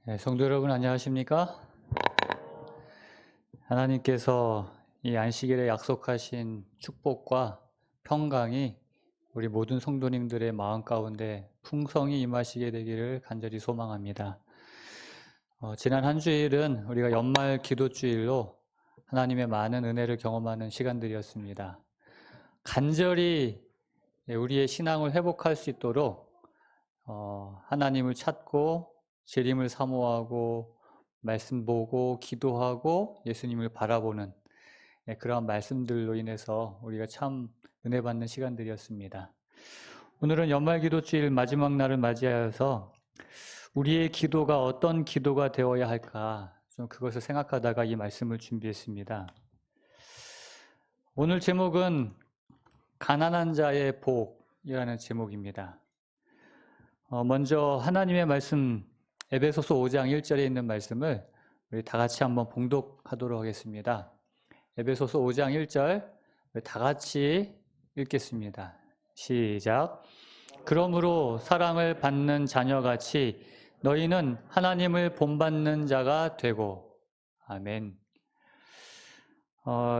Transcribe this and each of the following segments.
네, 성도 여러분 안녕하십니까? 하나님께서 이 안식일에 약속하신 축복과 평강이 우리 모든 성도님들의 마음 가운데 풍성히 임하시게 되기를 간절히 소망합니다. 지난 한 주일은 우리가 연말 기도주일로 하나님의 많은 은혜를 경험하는 시간들이었습니다. 간절히 우리의 신앙을 회복할 수 있도록 하나님을 찾고 재림을 사모하고 말씀 보고 기도하고 예수님을 바라보는 그러한 말씀들로 인해서 우리가 참 은혜 받는 시간들이었습니다. 오늘은 연말기도주일 마지막 날을 맞이하여서 우리의 기도가 어떤 기도가 되어야 할까 좀 그것을 생각하다가 이 말씀을 준비했습니다. 오늘 제목은 가난한 자의 복이라는 제목입니다. 먼저 하나님의 말씀 에베소서 5장 1절에 있는 말씀을 우리 다 같이 한번 봉독하도록 하겠습니다. 에베소서 5장 1절 다 같이 읽겠습니다. 시작. 그러므로 사랑을 받는 자녀같이 너희는 하나님을 본받는 자가 되고. 아멘.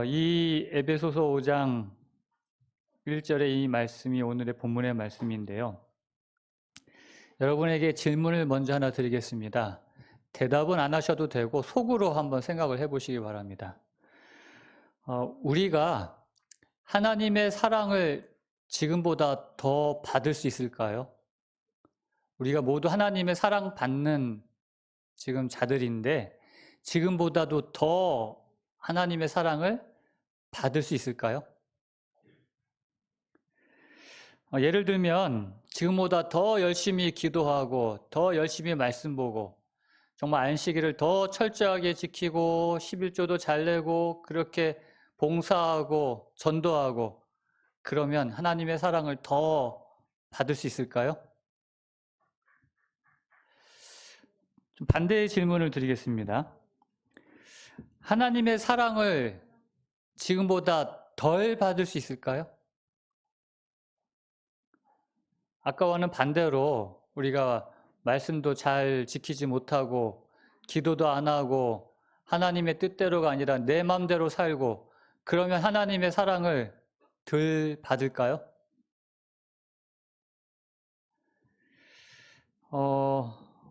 이 에베소서 5장 1절의 이 말씀이 오늘의 본문의 말씀인데요. 여러분에게 질문을 먼저 하나 드리겠습니다. 대답은 안 하셔도 되고 속으로 한번 생각을 해보시기 바랍니다. 우리가 하나님의 사랑을 지금보다 더 받을 수 있을까요? 우리가 모두 하나님의 사랑 받는 지금 자들인데 지금보다도 더 하나님의 사랑을 받을 수 있을까요? 예를 들면 지금보다 더 열심히 기도하고 더 열심히 말씀 보고 정말 안식일을 더 철저하게 지키고 11조도 잘 내고 그렇게 봉사하고 전도하고 그러면 하나님의 사랑을 더 받을 수 있을까요? 좀 반대의 질문을 드리겠습니다. 하나님의 사랑을 지금보다 덜 받을 수 있을까요? 아까와는 반대로 우리가 말씀도 잘 지키지 못하고 기도도 안 하고 하나님의 뜻대로가 아니라 내 마음대로 살고 그러면 하나님의 사랑을 덜 받을까요?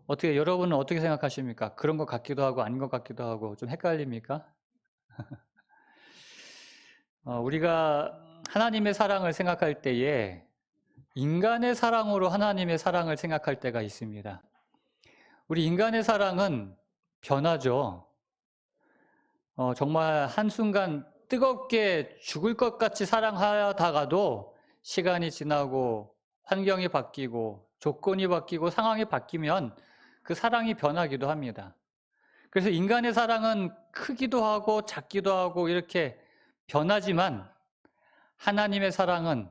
어떻게 여러분은 어떻게 생각하십니까? 그런 것 같기도 하고 아닌 것 같기도 하고 좀 헷갈립니까? 우리가 하나님의 사랑을 생각할 때에 인간의 사랑으로 하나님의 사랑을 생각할 때가 있습니다. 우리 인간의 사랑은 변하죠. 정말 한순간 뜨겁게 죽을 것 같이 사랑하다가도 시간이 지나고 환경이 바뀌고 조건이 바뀌고 상황이 바뀌면 그 사랑이 변하기도 합니다. 그래서 인간의 사랑은 크기도 하고 작기도 하고 이렇게 변하지만 하나님의 사랑은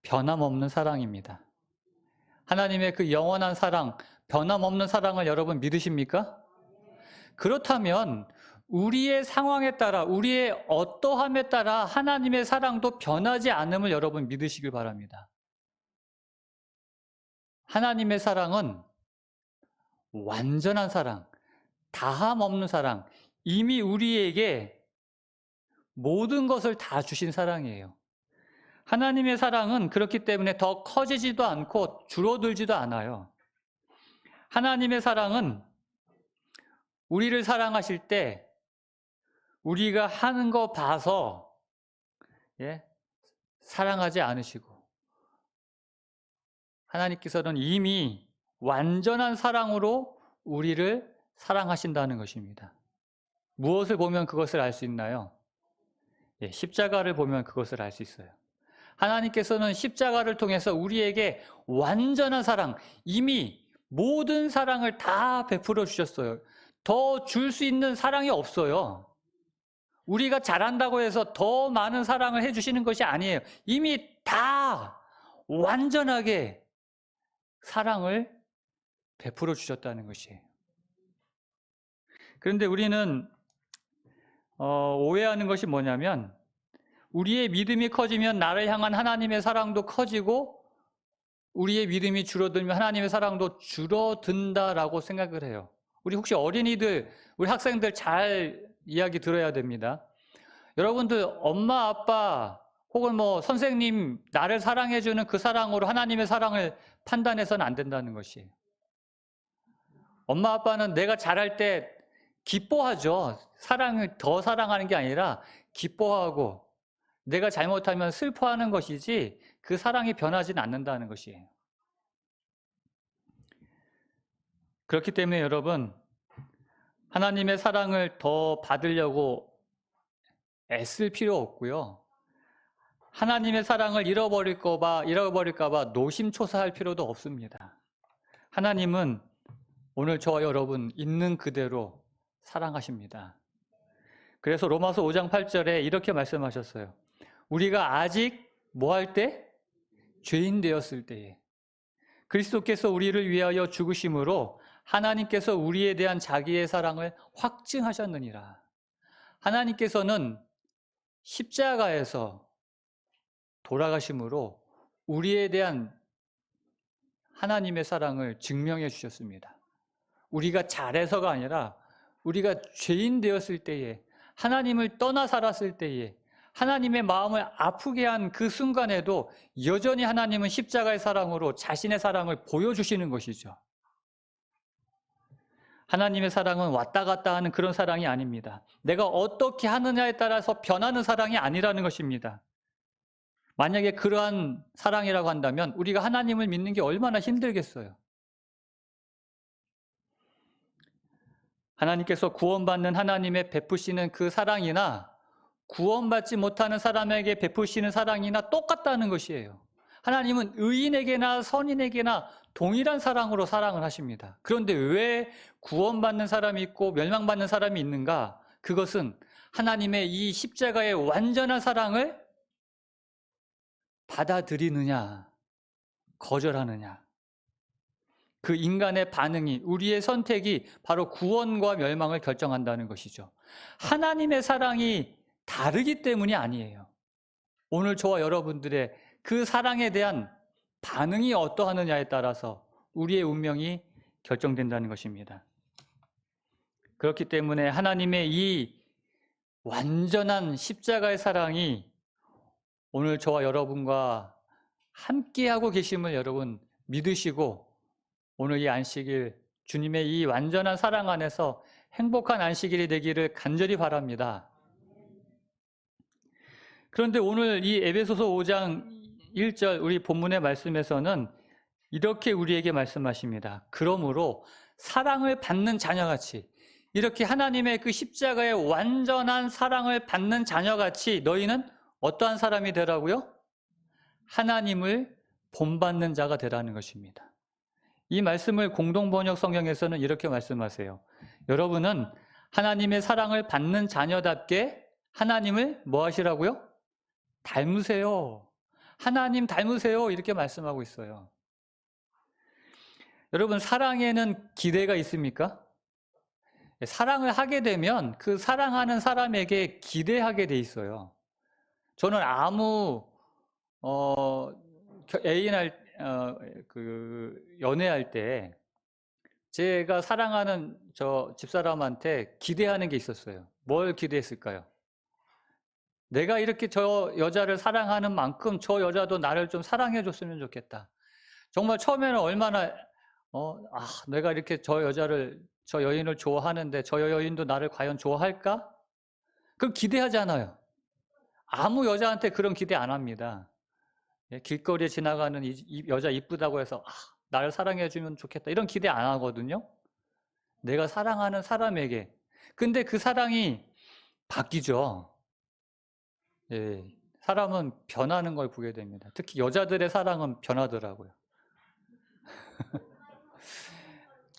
변함없는 사랑입니다. 하나님의 그 영원한 사랑, 변함없는 사랑을 여러분 믿으십니까? 그렇다면 우리의 상황에 따라, 우리의 어떠함에 따라 하나님의 사랑도 변하지 않음을 여러분 믿으시길 바랍니다. 하나님의 사랑은 완전한 사랑, 다함 없는 사랑, 이미 우리에게 모든 것을 다 주신 사랑이에요. 하나님의 사랑은 그렇기 때문에 더 커지지도 않고 줄어들지도 않아요. 하나님의 사랑은 우리를 사랑하실 때 우리가 하는 거 봐서 사랑하지 않으시고 하나님께서는 이미 완전한 사랑으로 우리를 사랑하신다는 것입니다. 무엇을 보면 그것을 알 수 있나요? 십자가를 보면 그것을 알 수 있어요. 하나님께서는 십자가를 통해서 우리에게 완전한 사랑, 이미 모든 사랑을 다 베풀어 주셨어요. 더 줄 수 있는 사랑이 없어요. 우리가 잘한다고 해서 더 많은 사랑을 해주시는 것이 아니에요. 이미 다 완전하게 사랑을 베풀어 주셨다는 것이에요. 그런데 우리는 오해하는 것이 뭐냐면 우리의 믿음이 커지면 나를 향한 하나님의 사랑도 커지고 우리의 믿음이 줄어들면 하나님의 사랑도 줄어든다라고 생각을 해요. 우리 혹시 어린이들, 우리 학생들 잘 이야기 들어야 됩니다. 여러분들 엄마, 아빠 혹은 뭐 선생님 나를 사랑해주는 그 사랑으로 하나님의 사랑을 판단해서는 안 된다는 것이에요. 엄마, 아빠는 내가 잘할 때 기뻐하죠. 사랑을 더 사랑하는 게 아니라 기뻐하고 내가 잘못하면 슬퍼하는 것이지 그 사랑이 변하지는 않는다는 것이에요. 그렇기 때문에 여러분, 하나님의 사랑을 더 받으려고 애쓸 필요 없고요. 하나님의 사랑을 잃어버릴까 봐 노심초사할 필요도 없습니다. 하나님은 오늘 저와 여러분 있는 그대로 사랑하십니다. 그래서 로마서 5장 8절에 이렇게 말씀하셨어요. 우리가 아직 뭐 할 때? 죄인 되었을 때에 그리스도께서 우리를 위하여 죽으심으로 하나님께서 우리에 대한 자기의 사랑을 확증하셨느니라. 하나님께서는 십자가에서 돌아가심으로 우리에 대한 하나님의 사랑을 증명해 주셨습니다. 우리가 잘해서가 아니라 우리가 죄인 되었을 때에, 하나님을 떠나 살았을 때에, 하나님의 마음을 아프게 한 그 순간에도 여전히 하나님은 십자가의 사랑으로 자신의 사랑을 보여주시는 것이죠. 하나님의 사랑은 왔다 갔다 하는 그런 사랑이 아닙니다. 내가 어떻게 하느냐에 따라서 변하는 사랑이 아니라는 것입니다. 만약에 그러한 사랑이라고 한다면 우리가 하나님을 믿는 게 얼마나 힘들겠어요. 하나님께서 구원받는 하나님의 베푸시는 그 사랑이나 구원받지 못하는 사람에게 베푸시는 사랑이나 똑같다는 것이에요. 하나님은 의인에게나 선인에게나 동일한 사랑으로 사랑을 하십니다. 그런데 왜 구원받는 사람이 있고 멸망받는 사람이 있는가? 그것은 하나님의 이 십자가의 완전한 사랑을 받아들이느냐, 거절하느냐. 그 인간의 반응이, 우리의 선택이 바로 구원과 멸망을 결정한다는 것이죠. 하나님의 사랑이 다르기 때문이 아니에요. 오늘 저와 여러분들의 그 사랑에 대한 반응이 어떠하느냐에 따라서 우리의 운명이 결정된다는 것입니다. 그렇기 때문에 하나님의 이 완전한 십자가의 사랑이 오늘 저와 여러분과 함께하고 계심을 여러분 믿으시고 오늘 이 안식일 주님의 이 완전한 사랑 안에서 행복한 안식일이 되기를 간절히 바랍니다. 그런데 오늘 이 에베소서 5장 1절 우리 본문의 말씀에서는 이렇게 우리에게 말씀하십니다. 그러므로 사랑을 받는 자녀같이, 이렇게 하나님의 그 십자가의 완전한 사랑을 받는 자녀같이 너희는 어떠한 사람이 되라고요? 하나님을 본받는 자가 되라는 것입니다. 이 말씀을 공동번역 성경에서는 이렇게 말씀하세요. 여러분은 하나님의 사랑을 받는 자녀답게 하나님을 뭐 하시라고요? 닮으세요. 하나님 닮으세요. 이렇게 말씀하고 있어요. 여러분, 사랑에는 기대가 있습니까? 사랑을 하게 되면 그 사랑하는 사람에게 기대하게 돼 있어요. 저는 아무 연애할 때 제가 사랑하는 저 집사람한테 기대하는 게 있었어요. 뭘 기대했을까요? 내가 이렇게 저 여자를 사랑하는 만큼 저 여자도 나를 좀 사랑해 줬으면 좋겠다. 정말 처음에는 얼마나 내가 이렇게 저 여인을 좋아하는데 저 여인도 나를 과연 좋아할까? 그럼 기대하잖아요. 아무 여자한테 그런 기대 안 합니다. 길거리에 지나가는 이 여자 이쁘다고 해서 나를 사랑해 주면 좋겠다 이런 기대 안 하거든요. 내가 사랑하는 사람에게. 근데 그 사랑이 바뀌죠. 사람은 변하는 걸 보게 됩니다. 특히 여자들의 사랑은 변하더라고요.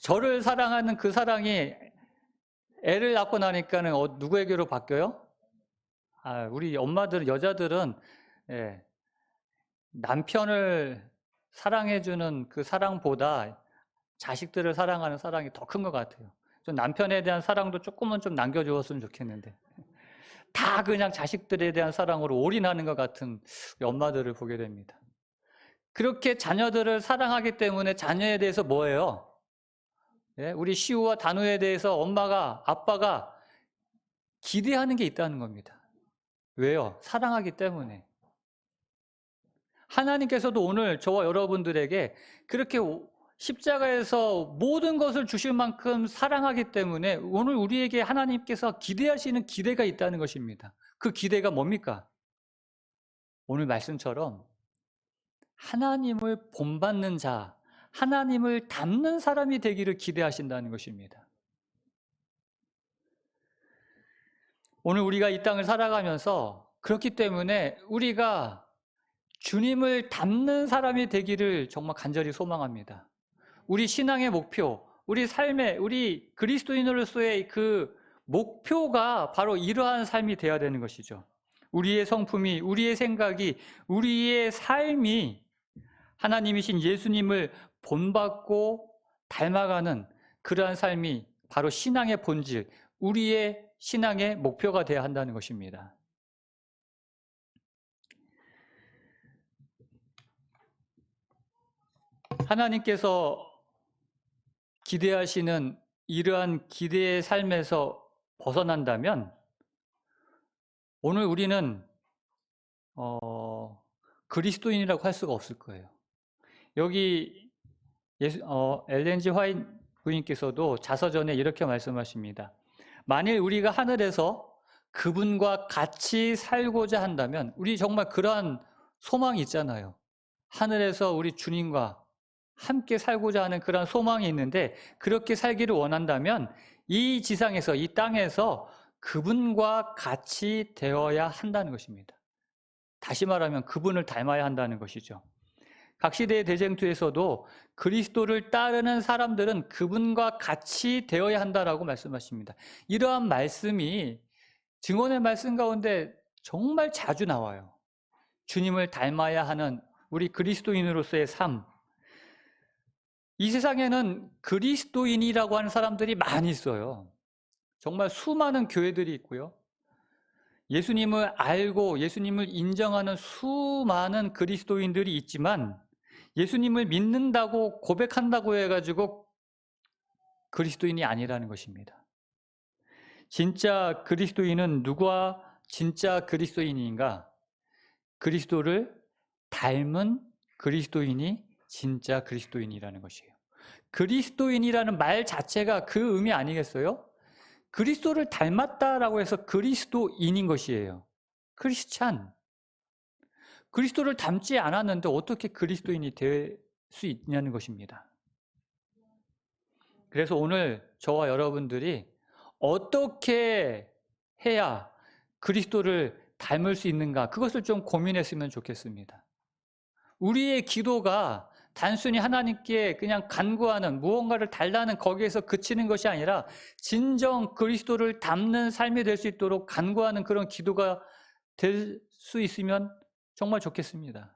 저를 사랑하는 그 사랑이 애를 낳고 나니까는 누구에게로 바뀌어요? 우리 엄마들, 여자들은 남편을 사랑해주는 그 사랑보다 자식들을 사랑하는 사랑이 더 큰 것 같아요. 좀 남편에 대한 사랑도 조금은 좀 남겨주었으면 좋겠는데 다 그냥 자식들에 대한 사랑으로 올인하는 것 같은 엄마들을 보게 됩니다. 그렇게 자녀들을 사랑하기 때문에 자녀에 대해서 뭐예요? 예? 우리 시우와 단우에 대해서 엄마가, 아빠가 기대하는 게 있다는 겁니다. 왜요? 사랑하기 때문에. 하나님께서도 오늘 저와 여러분들에게 그렇게 십자가에서 모든 것을 주실 만큼 사랑하기 때문에 오늘 우리에게 하나님께서 기대하시는 기대가 있다는 것입니다. 그 기대가 뭡니까? 오늘 말씀처럼 하나님을 본받는 자, 하나님을 닮는 사람이 되기를 기대하신다는 것입니다. 오늘 우리가 이 땅을 살아가면서 그렇기 때문에 우리가 주님을 닮는 사람이 되기를 정말 간절히 소망합니다. 우리 신앙의 목표, 우리 삶의, 우리 그리스도인으로서의 그 목표가 바로 이러한 삶이 되어야 되는 것이죠. 우리의 성품이, 우리의 생각이, 우리의 삶이 하나님이신 예수님을 본받고 닮아가는 그러한 삶이 바로 신앙의 본질, 우리의 신앙의 목표가 되어야 한다는 것입니다. 하나님께서 기대하시는 이러한 기대의 삶에서 벗어난다면 오늘 우리는 그리스도인이라고 할 수가 없을 거예요. 여기 엘렌 G 화이트 부인께서도 자서전에 이렇게 말씀하십니다. 만일 우리가 하늘에서 그분과 같이 살고자 한다면 우리 정말 그러한 소망이 있잖아요. 하늘에서 우리 주님과 함께 살고자 하는 그런 소망이 있는데 그렇게 살기를 원한다면 이 지상에서, 이 땅에서 그분과 같이 되어야 한다는 것입니다. 다시 말하면 그분을 닮아야 한다는 것이죠. 각 시대의 대쟁투에서도 그리스도를 따르는 사람들은 그분과 같이 되어야 한다라고 말씀하십니다. 이러한 말씀이 증언의 말씀 가운데 정말 자주 나와요. 주님을 닮아야 하는 우리 그리스도인으로서의 삶. 이 세상에는 그리스도인이라고 하는 사람들이 많이 있어요. 정말 수많은 교회들이 있고요. 예수님을 알고 예수님을 인정하는 수많은 그리스도인들이 있지만 예수님을 믿는다고 고백한다고 해가지고 그리스도인이 아니라는 것입니다. 진짜 그리스도인은 누가 진짜 그리스도인인가? 그리스도를 닮은 그리스도인이 진짜 그리스도인이라는 것이에요. 그리스도인이라는 말 자체가 그 의미 아니겠어요? 그리스도를 닮았다라고 해서 그리스도인인 것이에요. 크리스찬. 그리스도를 닮지 않았는데 어떻게 그리스도인이 될 수 있냐는 것입니다. 그래서 오늘 저와 여러분들이 어떻게 해야 그리스도를 닮을 수 있는가, 그것을 좀 고민했으면 좋겠습니다. 우리의 기도가 단순히 하나님께 그냥 간구하는, 무언가를 달라는 거기에서 그치는 것이 아니라 진정 그리스도를 닮는 삶이 될 수 있도록 간구하는 그런 기도가 될 수 있으면 정말 좋겠습니다.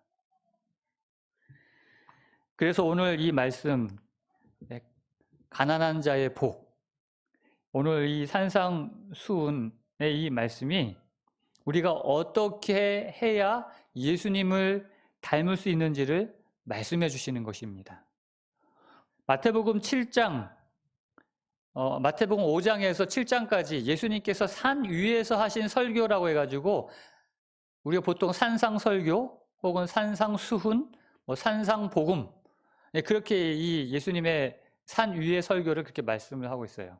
그래서 오늘 이 말씀, 가난한 자의 복, 오늘 이 산상수훈의 이 말씀이 우리가 어떻게 해야 예수님을 닮을 수 있는지를 말씀해 주시는 것입니다. 마태복음 7장, 마태복음 5장에서 7장까지 예수님께서 산 위에서 하신 설교라고 해가지고 우리가 보통 산상설교 혹은 산상수훈, 산상복음, 그렇게 이 예수님의 산 위의 설교를 그렇게 말씀을 하고 있어요.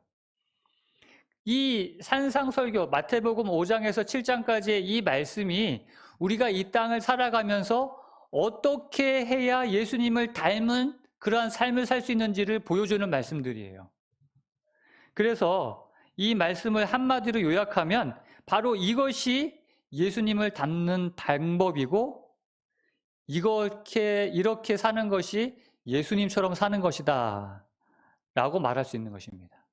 이 산상설교 마태복음 5장에서 7장까지의 이 말씀이 우리가 이 땅을 살아가면서 어떻게 해야 예수님을 닮은 그러한 삶을 살 수 있는지를 보여주는 말씀들이에요. 그래서 이 말씀을 한마디로 요약하면 바로 이것이 예수님을 닮는 방법이고 이렇게 사는 것이 예수님처럼 사는 것이다 라고 말할 수 있는 것입니다.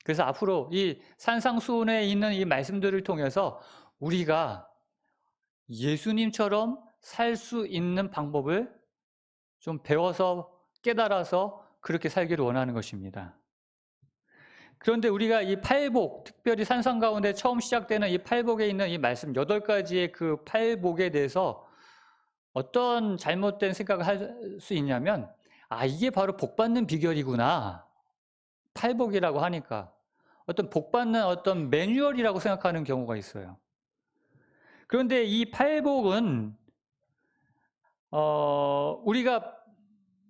그래서 앞으로 이 산상수훈에 있는 이 말씀들을 통해서 우리가 예수님처럼 살 수 있는 방법을 좀 배워서 깨달아서 그렇게 살기를 원하는 것입니다. 그런데 우리가 이 팔복, 특별히 산상 가운데 처음 시작되는 이 팔복에 있는 이 말씀 8가지의 그 팔복에 대해서 어떤 잘못된 생각을 할 수 있냐면 이게 바로 복 받는 비결이구나 팔복이라고 하니까 어떤 복받는 어떤 매뉴얼이라고 생각하는 경우가 있어요. 그런데 이 팔복은 우리가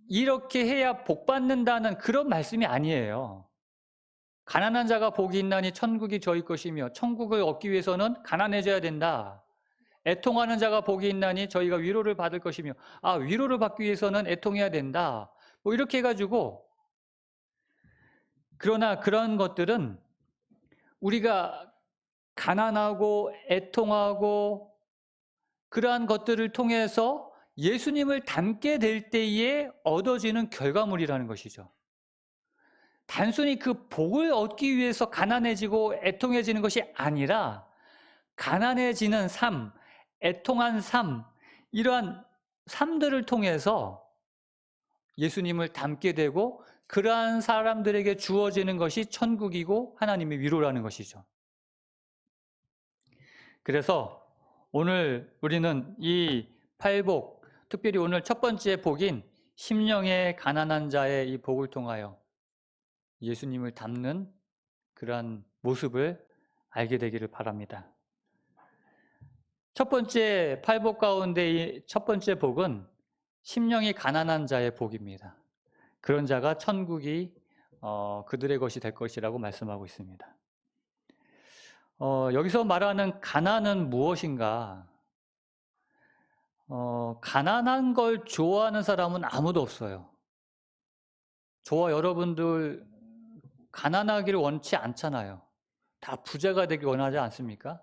이렇게 해야 복받는다는 그런 말씀이 아니에요. 가난한 자가 복이 있나니 천국이 저희 것이며 천국을 얻기 위해서는 가난해져야 된다. 애통하는 자가 복이 있나니 저희가 위로를 받을 것이며 위로를 받기 위해서는 애통해야 된다. 뭐 이렇게 해가지고 그러나 그런 것들은 우리가 가난하고 애통하고 그러한 것들을 통해서 예수님을 닮게 될 때에 얻어지는 결과물이라는 것이죠. 단순히 그 복을 얻기 위해서 가난해지고 애통해지는 것이 아니라 가난해지는 삶, 애통한 삶, 이러한 삶들을 통해서 예수님을 닮게 되고 그러한 사람들에게 주어지는 것이 천국이고 하나님의 위로라는 것이죠. 그래서 오늘 우리는 이 팔복, 특별히 오늘 첫 번째 복인 심령의 가난한 자의 이 복을 통하여 예수님을 닮는 그러한 모습을 알게 되기를 바랍니다. 첫 번째 팔복 가운데 이 첫 번째 복은 심령이 가난한 자의 복입니다. 그런 자가 천국이 그들의 것이 될 것이라고 말씀하고 있습니다. 여기서 말하는 가난은 무엇인가? 가난한 걸 좋아하는 사람은 아무도 없어요. 저와 여러분들 가난하기를 원치 않잖아요. 다 부자가 되길 원하지 않습니까?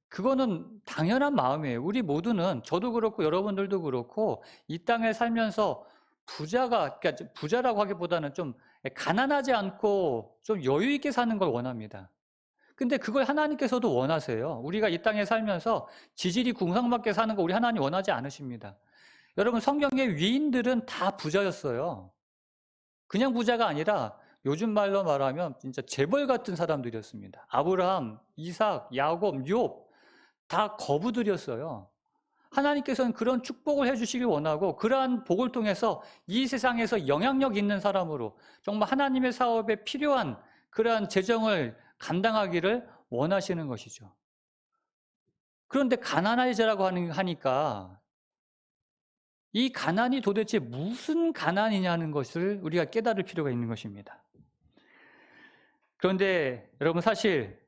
그거는 당연한 마음이에요. 우리 모두는, 저도 그렇고 여러분들도 그렇고 이 땅에 살면서 그러니까 부자라고 하기보다는 좀 가난하지 않고 좀 여유 있게 사는 걸 원합니다. 근데 그걸 하나님께서도 원하세요. 우리가 이 땅에 살면서 지질이 궁상맞게 사는 거 우리 하나님 원하지 않으십니다. 여러분, 성경의 위인들은 다 부자였어요. 그냥 부자가 아니라 요즘 말로 말하면 진짜 재벌 같은 사람들이었습니다. 아브라함, 이삭, 야곱, 욥 다 거부들이었어요. 하나님께서는 그런 축복을 해주시길 원하고 그러한 복을 통해서 이 세상에서 영향력 있는 사람으로 정말 하나님의 사업에 필요한 그러한 재정을 감당하기를 원하시는 것이죠. 그런데 가난해지라고 하니까 이 가난이 도대체 무슨 가난이냐는 것을 우리가 깨달을 필요가 있는 것입니다. 그런데 여러분, 사실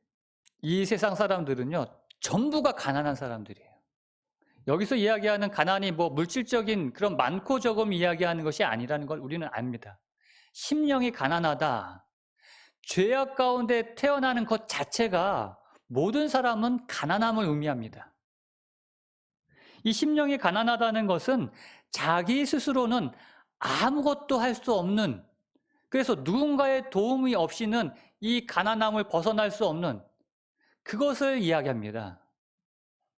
이 세상 사람들은요, 전부가 가난한 사람들이에요. 여기서 이야기하는 가난이 뭐 물질적인 그런 많고 적음 이야기하는 것이 아니라는 걸 우리는 압니다. 심령이 가난하다. 죄악 가운데 태어나는 것 자체가 모든 사람은 가난함을 의미합니다. 이 심령이 가난하다는 것은 자기 스스로는 아무것도 할 수 없는, 그래서 누군가의 도움이 없이는 이 가난함을 벗어날 수 없는 그것을 이야기합니다.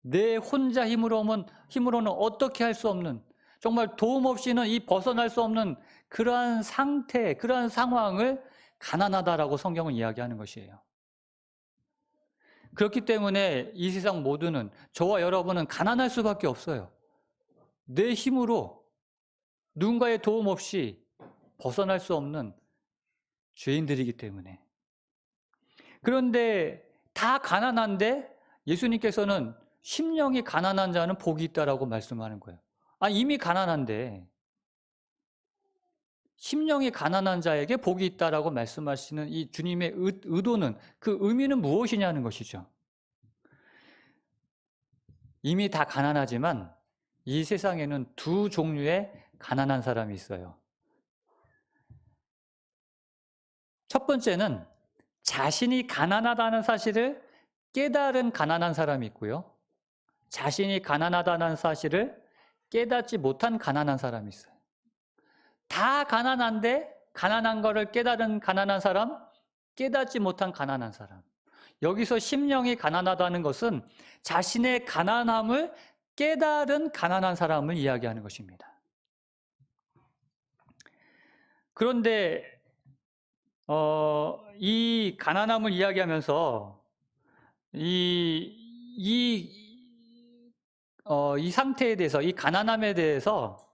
내 혼자 힘으로는 어떻게 할 수 없는, 정말 도움 없이는 이 벗어날 수 없는 그러한 상태, 그러한 상황을 가난하다라고 성경은 이야기하는 것이에요. 그렇기 때문에 이 세상 모두는, 저와 여러분은 가난할 수밖에 없어요. 내 힘으로 누군가의 도움 없이 벗어날 수 없는 죄인들이기 때문에. 그런데 다 가난한데 예수님께서는 심령이 가난한 자는 복이 있다라고 말씀하는 거예요. 이미 가난한데 심령이 가난한 자에게 복이 있다라고 말씀하시는 이 주님의 의도는, 그 의미는 무엇이냐는 것이죠. 이미 다 가난하지만 이 세상에는 두 종류의 가난한 사람이 있어요. 첫 번째는 자신이 가난하다는 사실을 깨달은 가난한 사람이 있고요. 자신이 가난하다는 사실을 깨닫지 못한 가난한 사람이 있어요. 다 가난한데 가난한 거를 깨달은 가난한 사람, 깨닫지 못한 가난한 사람. 여기서 심령이 가난하다는 것은 자신의 가난함을 깨달은 가난한 사람을 이야기하는 것입니다. 그런데 이 가난함을 이야기하면서 이 상태에 대해서, 이 가난함에 대해서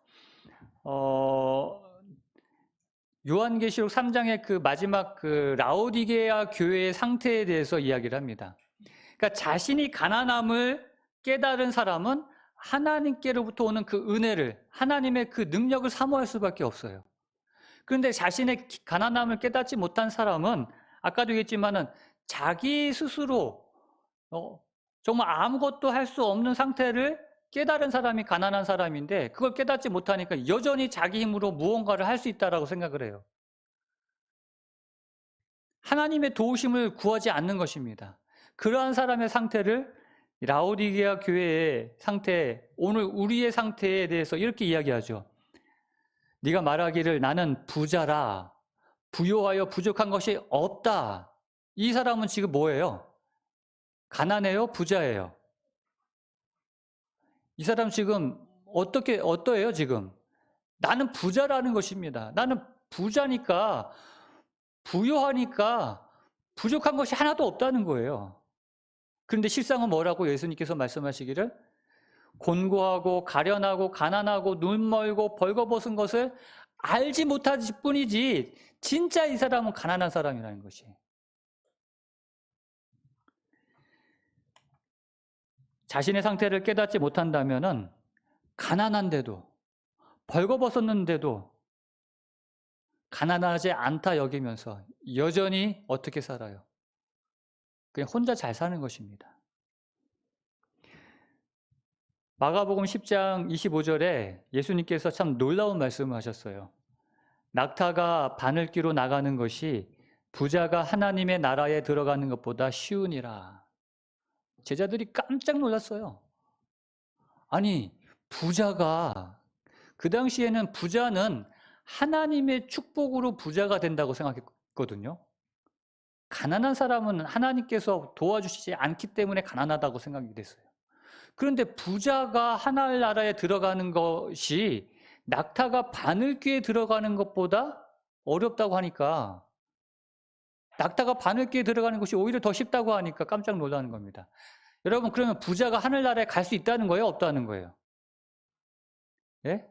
요한계시록 3장의 그 마지막 그 라오디게아 교회의 상태에 대해서 이야기를 합니다. 그러니까 자신이 가난함을 깨달은 사람은 하나님께로부터 오는 그 은혜를, 하나님의 그 능력을 사모할 수밖에 없어요. 그런데 자신의 가난함을 깨닫지 못한 사람은 아까도 얘기했지만은 자기 스스로 정말 아무것도 할 수 없는 상태를 깨달은 사람이 가난한 사람인데, 그걸 깨닫지 못하니까 여전히 자기 힘으로 무언가를 할 수 있다라고 생각을 해요. 하나님의 도우심을 구하지 않는 것입니다. 그러한 사람의 상태를 라오디게아 교회의 상태, 오늘 우리의 상태에 대해서 이렇게 이야기하죠. 네가 말하기를 나는 부자라, 부요하여 부족한 것이 없다. 이 사람은 지금 뭐예요? 가난해요? 부자예요? 이 사람 지금 어떠해요, 지금? 나는 부자라는 것입니다. 나는 부자니까, 부요하니까 부족한 것이 하나도 없다는 거예요. 그런데 실상은 뭐라고 예수님께서 말씀하시기를? 곤고하고 가련하고 가난하고 눈멀고 벌거벗은 것을 알지 못할 뿐이지 진짜 이 사람은 가난한 사람이라는 것이. 자신의 상태를 깨닫지 못한다면은 가난한데도 벌거벗었는데도 가난하지 않다 여기면서 여전히 어떻게 살아요? 그냥 혼자 잘 사는 것입니다. 마가복음 10장 25절에 예수님께서 참 놀라운 말씀을 하셨어요. 낙타가 바늘귀로 나가는 것이 부자가 하나님의 나라에 들어가는 것보다 쉬우니라. 제자들이 깜짝 놀랐어요. 아니, 부자가, 그 당시에는 부자는 하나님의 축복으로 부자가 된다고 생각했거든요. 가난한 사람은 하나님께서 도와주시지 않기 때문에 가난하다고 생각이 됐어요. 그런데 부자가 하늘나라에 들어가는 것이 낙타가 바늘귀에 들어가는 것보다 어렵다고 하니까, 낙타가 바늘귀에 들어가는 것이 오히려 더 쉽다고 하니까 깜짝 놀라는 겁니다. 여러분, 그러면 부자가 하늘나라에 갈 수 있다는 거예요? 없다는 거예요? 예?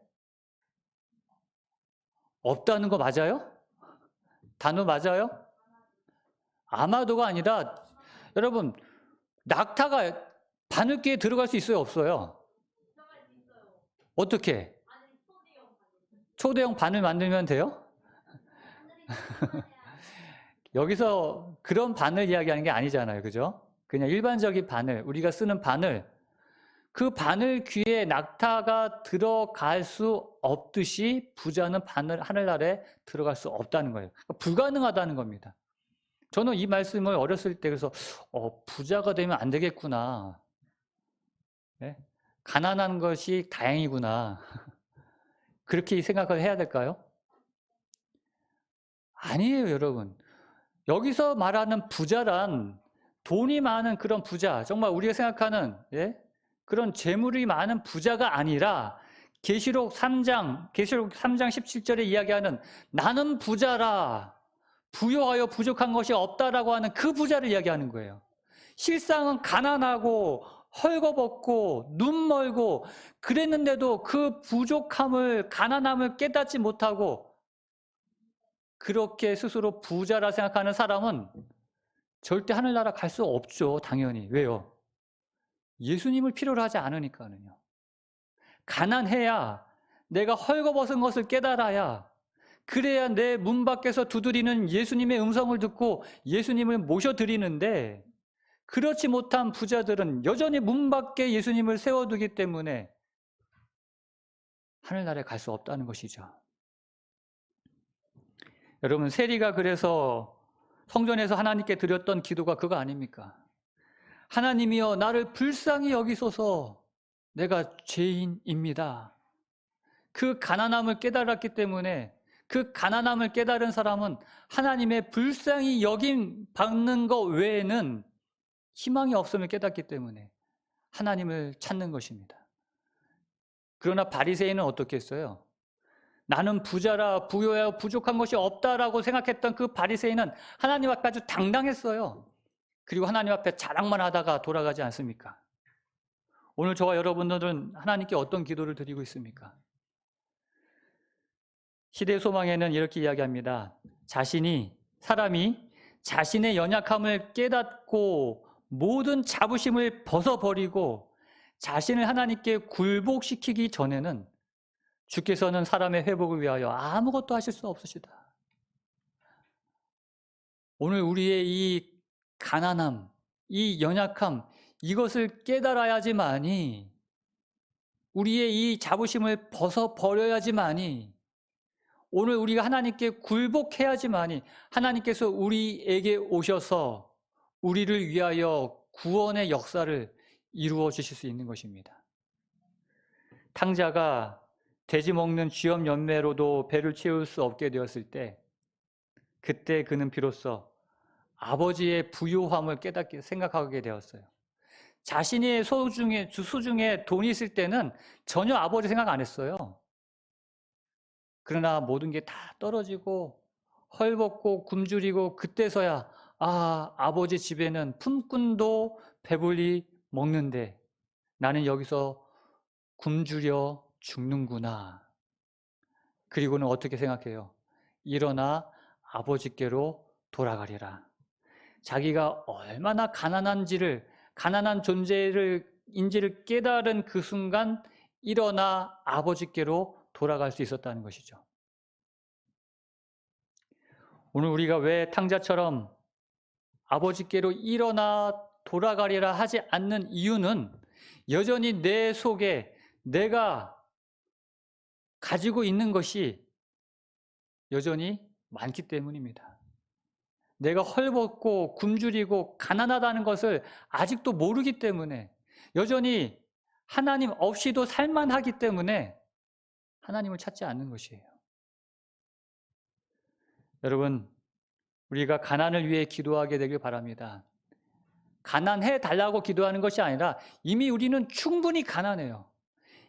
없다는 거 맞아요? 단어 맞아요? 아마도가 아니라, 여러분, 낙타가 바늘귀에 들어갈 수 있어요? 없어요? 어떻게? 초대형 바늘 만들면 돼요? 여기서 그런 바늘 이야기하는 게 아니잖아요. 그죠? 그냥 일반적인 바늘, 우리가 쓰는 바늘, 그 바늘 귀에 낙타가 들어갈 수 없듯이 부자는 하늘나라에 들어갈 수 없다는 거예요. 그러니까 불가능하다는 겁니다. 저는 이 말씀을 어렸을 때 그래서 부자가 되면 안 되겠구나. 네? 가난한 것이 다행이구나. 그렇게 생각을 해야 될까요? 아니에요, 여러분. 여기서 말하는 부자란 돈이 많은 그런 부자, 정말 우리가 생각하는 그런 재물이 많은 부자가 아니라 계시록 3장 17절에 이야기하는 나는 부자라, 부요하여 부족한 것이 없다라고 하는 그 부자를 이야기하는 거예요. 실상은 가난하고 헐거벗고 눈멀고 그랬는데도 그 부족함을, 가난함을 깨닫지 못하고 그렇게 스스로 부자라 생각하는 사람은 절대 하늘나라 갈 수 없죠. 당연히. 왜요? 예수님을 필요로 하지 않으니까는요. 가난해야, 내가 헐거벗은 것을 깨달아야, 그래야 내 문 밖에서 두드리는 예수님의 음성을 듣고 예수님을 모셔드리는데, 그렇지 못한 부자들은 여전히 문 밖에 예수님을 세워두기 때문에 하늘나라에 갈 수 없다는 것이죠. 여러분, 세리가 그래서 성전에서 하나님께 드렸던 기도가 그거 아닙니까? 하나님이여, 나를 불쌍히 여기소서, 내가 죄인입니다. 그 가난함을 깨달았기 때문에, 그 가난함을 깨달은 사람은 하나님의 불쌍히 여김 받는 것 외에는 희망이 없음을 깨닫기 때문에 하나님을 찾는 것입니다. 그러나 바리새인은 어떻게 했어요? 나는 부자라, 부요야, 부족한 것이 없다라고 생각했던 그 바리새인은 하나님 앞에 아주 당당했어요. 그리고 하나님 앞에 자랑만 하다가 돌아가지 않습니까? 오늘 저와 여러분들은 하나님께 어떤 기도를 드리고 있습니까? 시대 소망에는 이렇게 이야기합니다. 사람이 자신의 연약함을 깨닫고 모든 자부심을 벗어버리고 자신을 하나님께 굴복시키기 전에는 주께서는 사람의 회복을 위하여 아무것도 하실 수 없으시다. 오늘 우리의 이 가난함, 이 연약함, 이것을 깨달아야지만이, 우리의 이 자부심을 벗어버려야지만이, 오늘 우리가 하나님께 굴복해야지만이 하나님께서 우리에게 오셔서 우리를 위하여 구원의 역사를 이루어 주실 수 있는 것입니다. 탕자가 돼지 먹는 쥐업 열매로도 배를 채울 수 없게 되었을 때, 그때 그는 비로소 아버지의 부요함을 깨닫게 생각하게 되었어요. 자신의 수중에 돈이 있을 때는 전혀 아버지 생각 안 했어요. 그러나 모든 게 다 떨어지고 헐벗고 굶주리고 그때서야 아버지 집에는 품꾼도 배불리 먹는데 나는 여기서 굶주려 죽는구나. 그리고는 어떻게 생각해요? 일어나 아버지께로 돌아가리라. 자기가 얼마나 가난한 존재인지를 깨달은 그 순간 일어나 아버지께로 돌아갈 수 있었다는 것이죠. 오늘 우리가 왜 탕자처럼 아버지께로 일어나 돌아가리라 하지 않는 이유는 여전히 내 속에 내가 가지고 있는 것이 여전히 많기 때문입니다. 내가 헐벗고 굶주리고 가난하다는 것을 아직도 모르기 때문에, 여전히 하나님 없이도 살만하기 때문에 하나님을 찾지 않는 것이에요. 여러분, 우리가 가난을 위해 기도하게 되길 바랍니다. 가난해 달라고 기도하는 것이 아니라 이미 우리는 충분히 가난해요.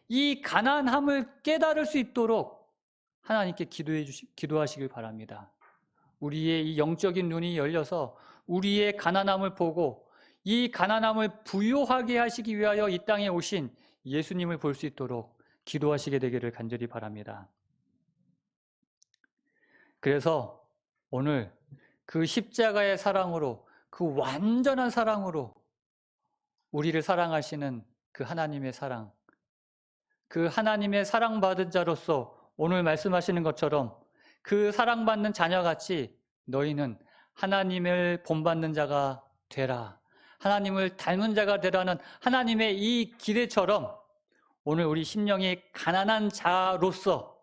이 가난함을 깨달을 수 있도록 하나님께 기도하시길 바랍니다. 우리의 이 영적인 눈이 열려서 우리의 가난함을 보고 이 가난함을 부요하게 하시기 위하여 이 땅에 오신 예수님을 볼 수 있도록 기도하시게 되기를 간절히 바랍니다. 그래서 오늘 그 십자가의 사랑으로, 그 완전한 사랑으로 우리를 사랑하시는 그 하나님의 사랑, 그 하나님의 사랑받은 자로서 오늘 말씀하시는 것처럼 그 사랑받는 자녀같이 너희는 하나님을 본받는 자가 되라, 하나님을 닮은 자가 되라는 하나님의 이 기대처럼 오늘 우리 심령이 가난한 자로서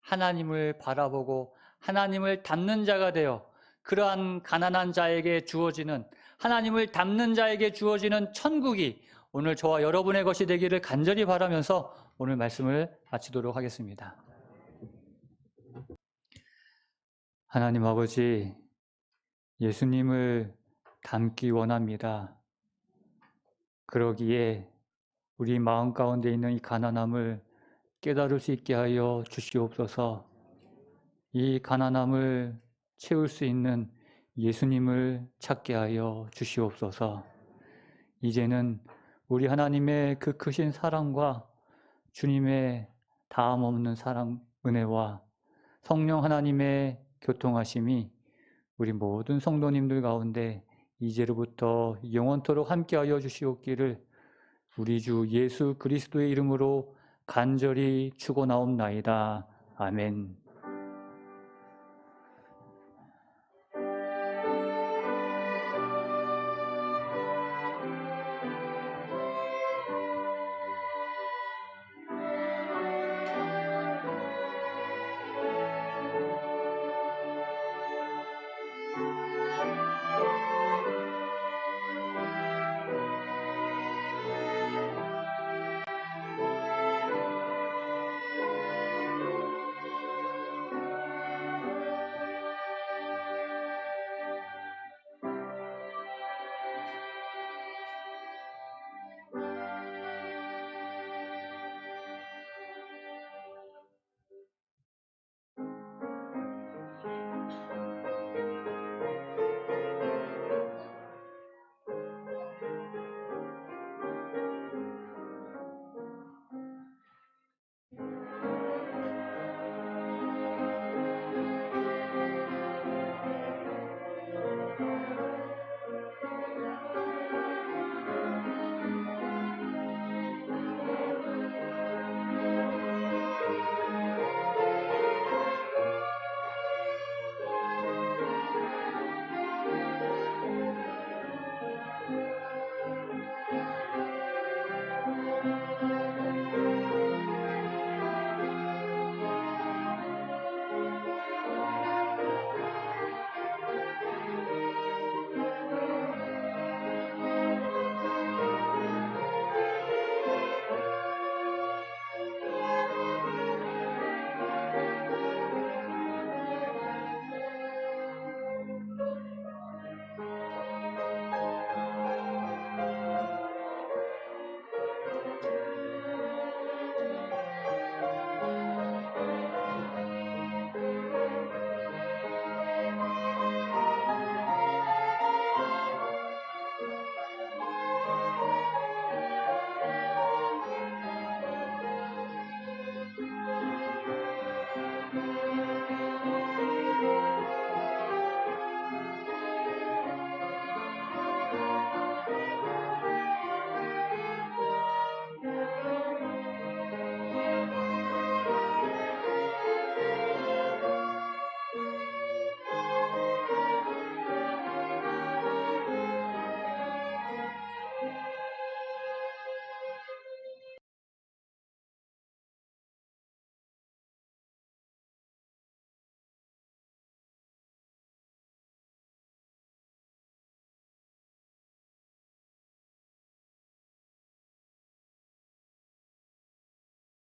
하나님을 바라보고 하나님을 닮는 자가 되어 그러한 가난한 자에게 주어지는, 하나님을 닮는 자에게 주어지는 천국이 오늘 저와 여러분의 것이 되기를 간절히 바라면서 오늘 말씀을 마치도록 하겠습니다. 하나님 아버지, 예수님을 닮기 원합니다. 그러기에 우리 마음 가운데 있는 이 가난함을 깨달을 수 있게 하여 주시옵소서. 이 가난함을 채울 수 있는 예수님을 찾게 하여 주시옵소서. 이제는 우리 하나님의 그 크신 사랑과 주님의 다함 없는 사랑, 은혜와 성령 하나님의 교통하심이 우리 모든 성도님들 가운데 이제로부터 영원토록 함께하여 주시옵기를 우리 주 예수 그리스도의 이름으로 간절히 축원하옵나이다. 아멘.